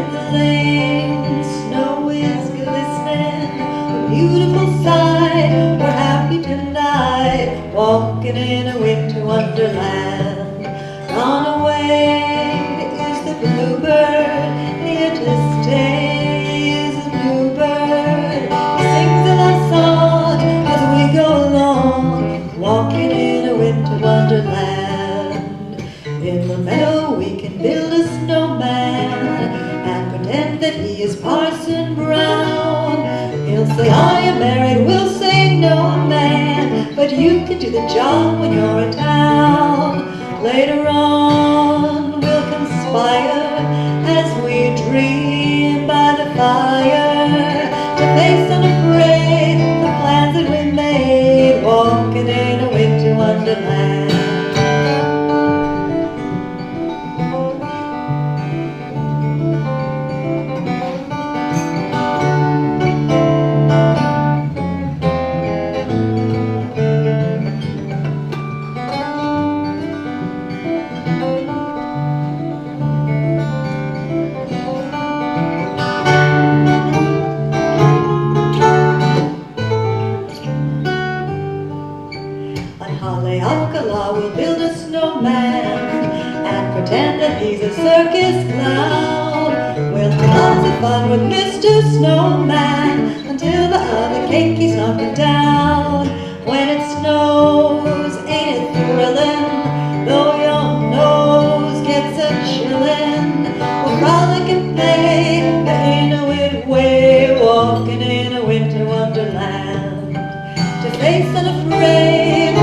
in the lane, snow is glistening, a beautiful sight. We're happy tonight, walking in a winter wonderland. Gone away is the bluebird, here to stay is a new bird. He sings a love song as we go along, walking in a winter wonderland. In the meadow we can build a snowman and pretend that he is Parson Brown. He'll say, are you married? We'll say, no, man, but you can do the job when you're in town. Later on we'll conspire as we dream by the fire to face unafraid the plans that we made, walking in a winter wonderland. Haleakala will build a snowman and pretend that he's a circus clown. We'll have lots of fun with Mr. Snowman until the other cake he's knocking down. When it snows, ain't it thrilling? Though your nose gets a chillin', we'll frolic and play the Inuit way, walking in a winter wonderland. To face unafraid